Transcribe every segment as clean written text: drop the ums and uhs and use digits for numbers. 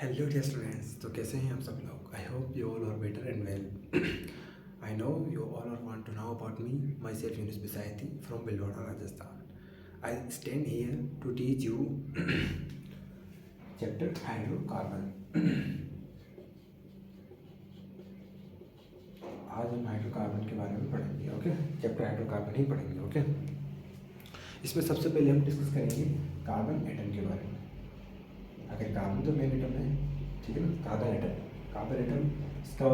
Hello dear students. तो कैसे हैं आप सब लोग? I hope you all are better and well. I know you all are want to know about me myself Yunis Bisayati from Bhilwara Rajasthan. I stand here to teach you chapter hydrocarbon. आज हम hydrocarbon के बारे में पढ़ेंगे। ओके, चैप्टर हाइड्रोकार्बन ही पढ़ेंगे। Okay, इसमें सबसे पहले हम डिस्कस करेंगे कार्बन एटम के बारे में। अगर कार्बन तो मेन एटम है, ठीक है ना। कार्बन एटम इसका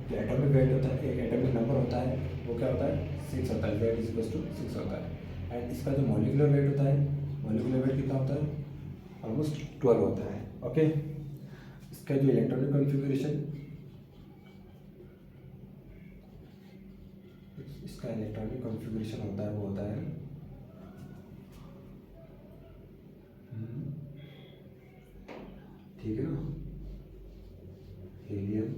जो एटॉमिक वेट होता है, एक एटॉमिक नंबर होता है, वो क्या होता है? 6 होता है। वेट इज इक्वल टू 6 होता है। एंड इसका जो मॉलिकुलर वेट होता है, मॉलिकुलर वेट कितना होता है? ऑलमोस्ट 12 होता है। ओके, इसका जो इलेक्ट्रॉनिक कॉन्फ़िगरेशन, इसका इलेक्ट्रॉनिक कॉन्फ़िगरेशन होता है, वो होता है ठीक है ना, helium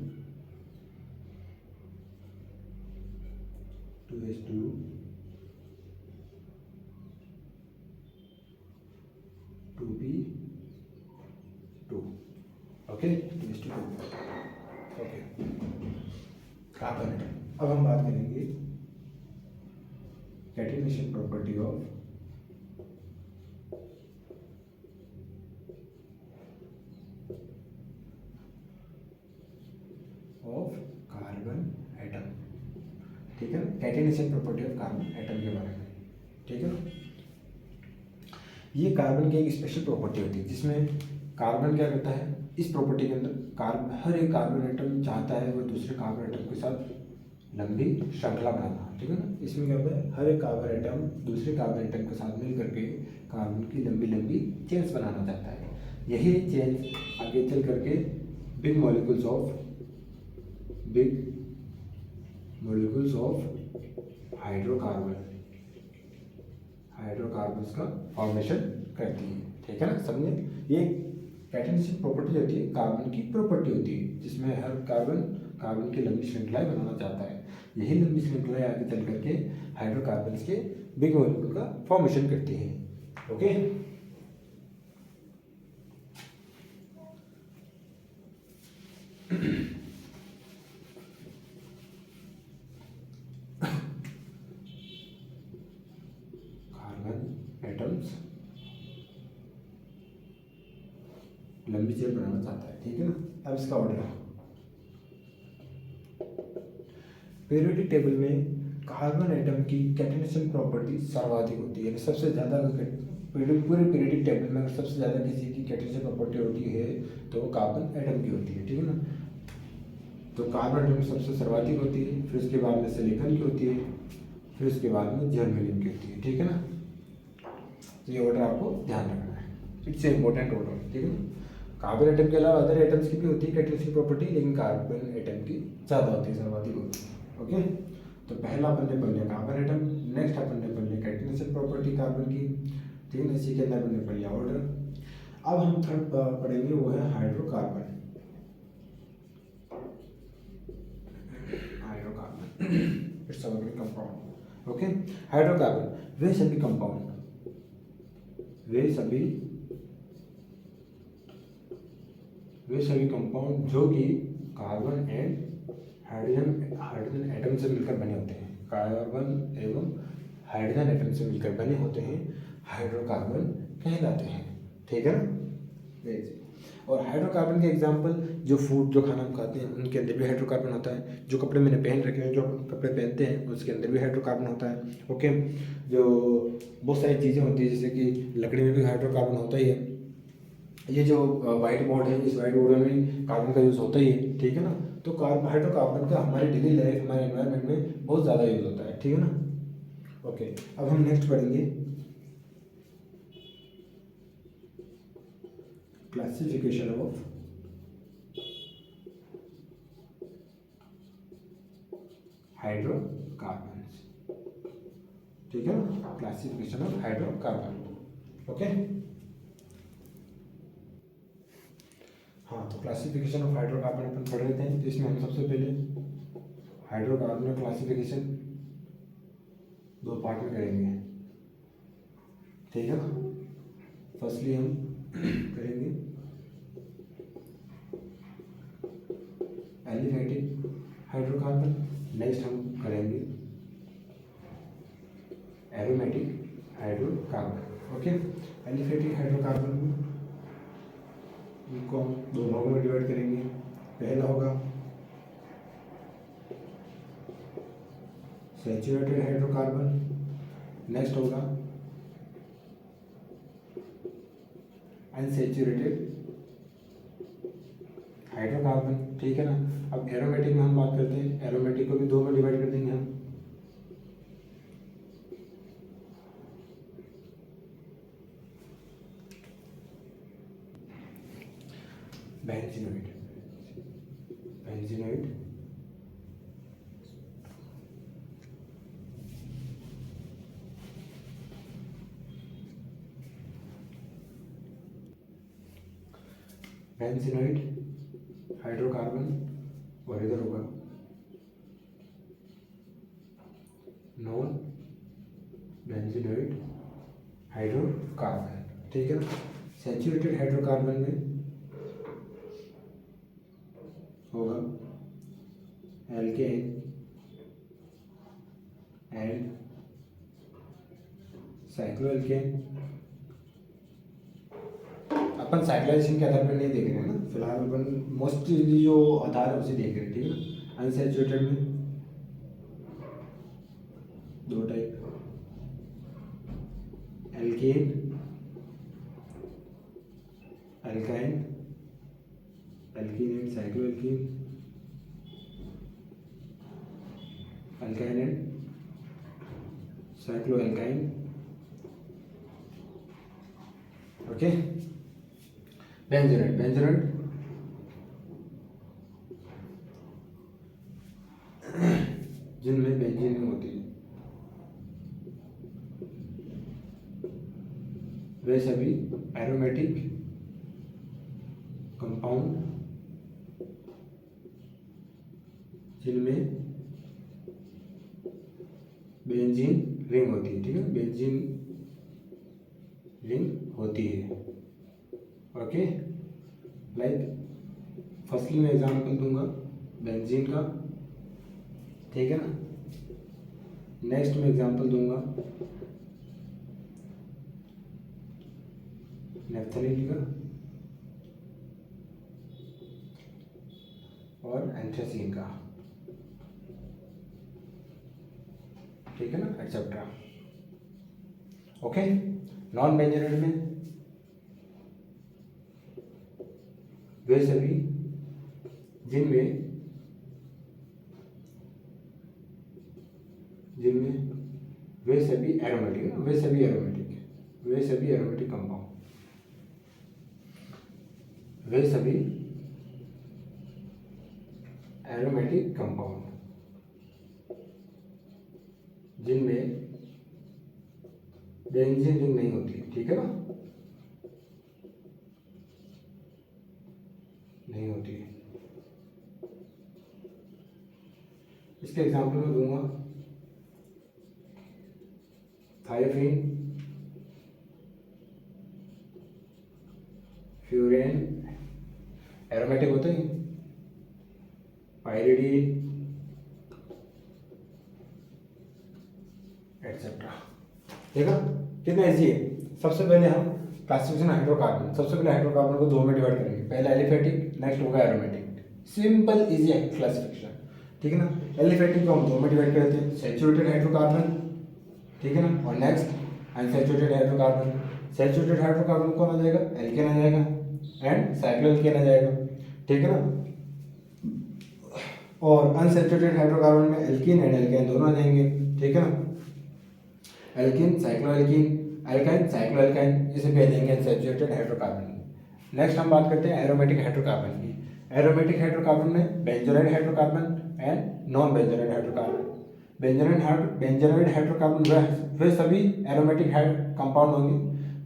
2s2 2p2। Okay, 2s2 okay, carbon atom. अब हम बात करेंगे catenation property of carbon atom. ठीक है, catenation property of carbon atom के बारे में। ठीक है ना, ये कार्बन की एक स्पेशल प्रॉपर्टी होती है जिसमें कार्बन क्या करता है, इस प्रॉपर्टी के अंदर कार्बन, हर एक कार्बन एटम चाहता है वो दूसरे कार्बन एटम के साथ लंबी श्रृंखला बनाना। ठीक है ना, इसमें क्या होता है, हर एक कार्बन एटम दूसरे कार्बन एटम के साथ मिल करके कार्बन की लंबी लंबी चेन्स बनाना चाहता है। यही चेन्स आगे चल करके बिग मॉलिक्यूल्स ऑफ हाइड्रोकार्बन्स का फॉर्मेशन करती है। ठीक है ना, समझे। ये कैटेनेशन प्रॉपर्टी होती है, कार्बन की प्रॉपर्टी होती है जिसमें हर कार्बन की लंबी श्रृंखलाएं बनाना चाहता है। यही लंबी श्रृंखलाएं आगे चल करके हाइड्रोकार्बन्स के बिग मॉलिक्यूल का फॉर्मेशन करती हैं। ओके, कार्बन एटम्स लंबी चेन बनाना चाहता है। ठीक है ना, अब इसका ऑर्डर है। पीरियोडिक टेबल में कार्बन एटम की कैटेनेशन प्रॉपर्टी सर्वाधिक होती है, सबसे ज़्यादा पूरे पीरियोडिक टेबल में अगर सबसे ज़्यादा किसी की कैटेनेशन प्रॉपर्टी होती है तो वो कार्बन एटम की होती है। ठीक है ना, तो कार्बन एटम सबसे सर्वाधिक होती है, फिर उसके बाद में सिलिकॉन की होती है, फिर उसके बाद में जर्मेनियम की होती है। ठीक है ना, तो ये ऑर्डर आपको ध्यान रखना है, इट्स ए इम्पोर्टेंट ऑर्डर। ठीक है ना, कार्बन एटम के अलावा अदर एटम्स की भी होती है कैटेनेशन प्रॉपर्टी, लेकिन कार्बन एटम की ज़्यादा होती है, सर्वाधिक होती है। ओके, तो पहला अपन ने पढ़ लिया कार्बन एटम, नेक्स्ट अपन ने पढ़ लिया कैटेनेशन प्रॉपर्टी कार्बन की। ठीक है, इसी के अंदर अपन ने पढ़ लिया ऑर्डर। अब हम थर्ड पढ़ेंगे, वो है hydrocarbon. It's organic compound. Okay, hydrocarbon वे सभी कंपाउंड, वे सभी कंपाउंड जो कि कार्बन एंड हाइड्रोजन एटम से मिलकर बने होते हैं, कार्बन एवं हाइड्रोजन एटम से मिलकर बने होते हैं, हाइड्रोकार्बन कहलाते हैं। ठीक है ना। और हाइड्रोकार्बन के एग्जांपल, जो फूड, जो खाना हम खाते हैं उनके अंदर भी हाइड्रोकार्बन होता है, जो कपड़े मैंने पहन रखे हैं, जो कपड़े पहनते हैं उसके अंदर भी हाइड्रोकार्बन होता है। ओके, जो बहुत सारी चीज़ें होती है जैसे कि लकड़ी में भी हाइड्रोकार्बन होता ही है। ये जो व्हाइट बोर्ड है, इस व्हाइट बोर्ड में भी कार्बन का यूज़ होता ही है। ठीक है ना, तो हाइड्रोकार्बन का हमारी डेली लाइफ, हमारे एनवायरनमेंट में बहुत ज़्यादा यूज़ होता है। ठीक है ना। ओके, अब हम नेक्स्ट पढ़ेंगे क्लासिफिकेशन ऑफ हाइड्रोकार्बन्स। ठीक है ना, क्लासिफिकेशन ऑफ हाइड्रोकार्बन। ओके, हाँ, तो क्लासिफिकेशन ऑफ हाइड्रोकार्बन अपन पढ़ रहे थे, तो इसमें हम सबसे पहले हाइड्रोकार्बन का क्लासिफिकेशन दो पार्ट में करेंगे। ठीक है ना, फर्स्टली हम करेंगे नेक्स्ट हम करेंगे aromatic hydrocarbon. Okay, aliphatic hydrocarbon इनको हम दो भागों में डिवाइड करेंगे। पहला होगा सैचुरेटेड हाइड्रोकार्बन, नेक्स्ट होगा अनसैचुरेटेड हाइड्रोकार्बन। ठीक है ना। अब एरोमेटिक में हम बात करते हैं, एरोमेटिक को भी दो में डिवाइड कर देंगे हम। बेंजीनोइड, बेंजीनोइड, बेंजीनोइड हाइड्रोकार्बन, और इधर होगा नॉन बेंजीनोइड हाइड्रोकार्बन। ठीक है ना। सैचुरेटेड हाइड्रोकार्बन में होगा alkene and cycloalkane. Upon cyclisation के आधार पर नहीं देख रहे हैं ना, फिलहाल अपन मोस्टली जो आधार है उसे देख रहे हैं। ठीक है ना। अनसैचुरेटेड में दो type, alkane, alkyne, alkene and cycloalkene, alkyne and cycloalkyne. Okay, benzenoid, benzenoid जिनमें बेंजीन होती है वे सभी एरोमेटिक कंपाउंड जिनमें बेंजीन रिंग होती है। ठीक है, बेंजीन रिंग होती है। ओके, लाइक फर्स्टली मैं एग्जाम्पल दूंगा बेंजीन का। ठीक है ना। नेक्स्ट में एग्जाम्पल दूंगा नेफ्थलीन का और एंथ्रासीन का। ठीक है ना, एक्सेट्रा। ओके, नॉन बेंजीनोइड में वे सभी जिनमें वे सभी एरोमेटिक, वे सभी एरोमेटिक कंपाउंड, वे सभी एरोमेटिक कंपाउंड जिनमें बेंजीन रिंग नहीं होती। ठीक है ना, नहीं होती है। इसके एग्जाम्पल में दूंगा थायोफीन, फ्यूरेन एरोमेटिक होते हैं, पायरिडीन एटसेट्रा। ठीक है, कितना इजी है। सबसे पहले हम क्लासिफिकेशन हाइड्रोकार्बन, सबसे पहले हाइड्रोकार्बन को दो में डिवाइड करेंगे। पहला एलिफेटिक, नेक्स्ट होगा एरोमेटिक। Simple easy classification. ठीक है ना। एलिफेटिक को हम दो में डिवाइड करते हैं, सैचुरेटेड हाइड्रोकार्बन, ठीक है ना, और next unsaturated hydrocarbon. Saturated hydrocarbon कौन आ जाएगा, एल्केन आ जाएगा एंड साइक्लोएल्केन आ जाएगा। ठीक है ना। और अनसैचुरेटेड हाइड्रोकार्बन में एल्कीन एंड एल्केन दोनों आ जाएंगे। ठीक है ना। एल्कीन, साइक्लोएल्कीन, अल्काइन, साइक्लोएल्काइन, इसे कह देंगे अनसैचुरेटेड हाइड्रोकार्बन। नेक्स्ट हम बात करते हैं एरोमेटिक हाइड्रोकार्बन की। एरोमेटिक हाइड्रोकार्बन में benzenoid hydrocarbon and non benzenoid hydrocarbon. Benzenoid hydrocarbon वे सभी एरोमेटिक कंपाउंड होंगे,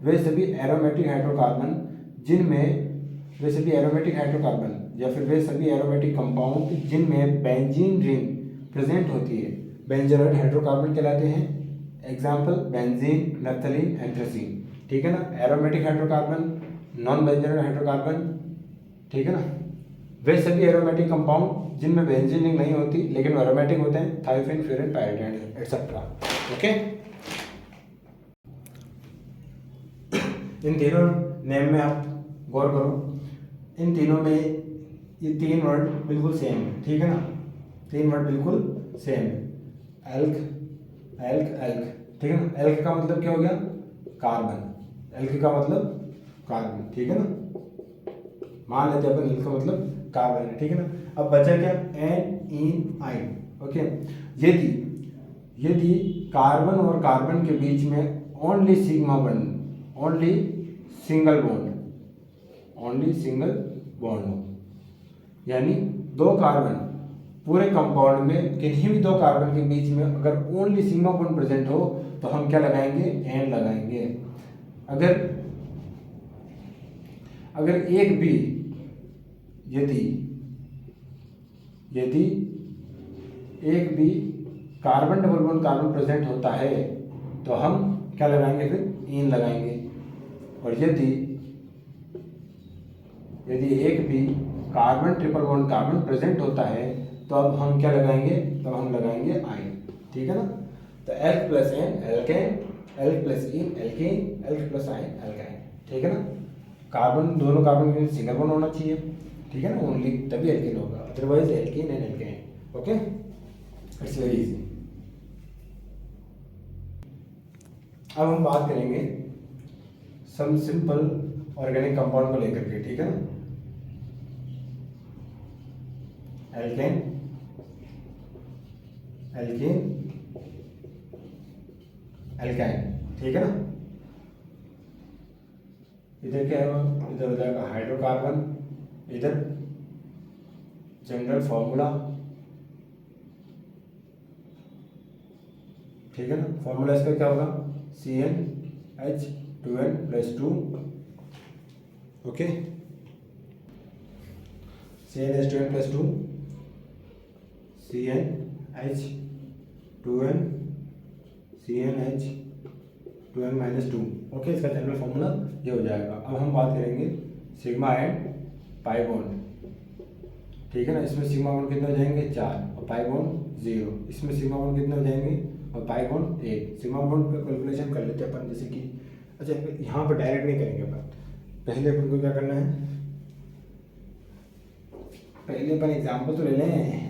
वे सभी एरोमेटिक हाइड्रोकार्बन जिनमें वे सभी एरोमेटिक हाइड्रोकार्बन या फिर वे सभी एरोमेटिक कंपाउंड जिनमें बेंजीन रिंग प्रेजेंट होती है बेंजोनाइड हाइड्रोकार्बन कहलाते हैं। Example benzene, naphthalene, anthracene. ठीक है ना। Aromatic hydrocarbon, non benzenoid hydrocarbon. ठीक है ना। वे सभी एरोमेटिक कंपाउंड जिनमें बेंजीन रिंग नहीं होती लेकिन एरोमेटिक होते हैं, thiophene, furan, pyridine etcetera. Okay, इन तीनों नेम में आप गौर करो, इन तीनों में ये तीन वर्ड बिल्कुल सेम है, ठीक है ना, तीन वर्ड बिल्कुल सेम है, एल्क एल्क एल्क, ठीक है ना। एल्क का मतलब क्या हो गया, कार्बन, एल्क का मतलब कार्बन, ठीक है ना, मान लेते हैं अपन एल्क का मतलब कार्बन है, ठीक है ना। अब बचा क्या, एन इन आइन। ओके, यदि यदि कार्बन और कार्बन के बीच में only sigma bond, only single bond, only single bond हो, यानी दो कार्बन पूरे कंपाउंड में किन्हीं भी दो कार्बन के बीच में अगर ओनली सिग्मा बॉन्ड प्रेजेंट हो तो हम क्या लगाएंगे, एन लगाएंगे। अगर अगर एक भी यदि यदि एक भी carbon double bond carbon present होता है तो हम क्या लगाएंगे, फिर इन लगाएंगे। और यदि यदि एक भी carbon triple bond carbon present होता है तो अब हम क्या लगाएंगे, तब हम लगाएंगे आइन, ठीक है ना। तो alk plus ane alkane, alk plus ene alkene, alk plus yne alkyne, ठीक है ना। कार्बन, दोनों कार्बन के सिंगल बॉन्ड होना चाहिए, ठीक है ना, ओनली, तभी एल्केन होगा, otherwise alkene and alkene. Okay, it's very easy. अब हम बात करेंगे सम सिंपल ऑर्गेनिक कंपाउंड को लेकर के, ठीक है ना। एल्केन, एल्केन, एल्काइन, ठीक है ना। इधर क्या है, इधर हो जाएगा हाइड्रोकार्बन, इधर जनरल फॉर्मूला, ठीक है ना। फॉर्मूला इसका क्या होगा, CnH2n+2, okay, CnH2n+2, CnH2n, CnH2n-2, okay, इसका जनरल फॉर्मूला ये हो जाएगा। अब हम बात करेंगे सिग्मा एंड पाई बॉन्ड, ठीक है ना। इसमें सिग्मा बॉन्ड कितने हो जाएंगे, 4, और पाई बॉन्ड 0। इसमें सिग्मा बॉन्ड कितने हो जाएंगे और पाई बॉन्ड 1। सिग्मा बॉन्ड पे कैलकुलेशन कर लेते हैं अपन, जैसे कि अच्छा यहाँ पर डायरेक्ट नहीं करेंगे अपन, पहले अपन को क्या करना है, पहले अपन एग्जाम्पल तो ले लें।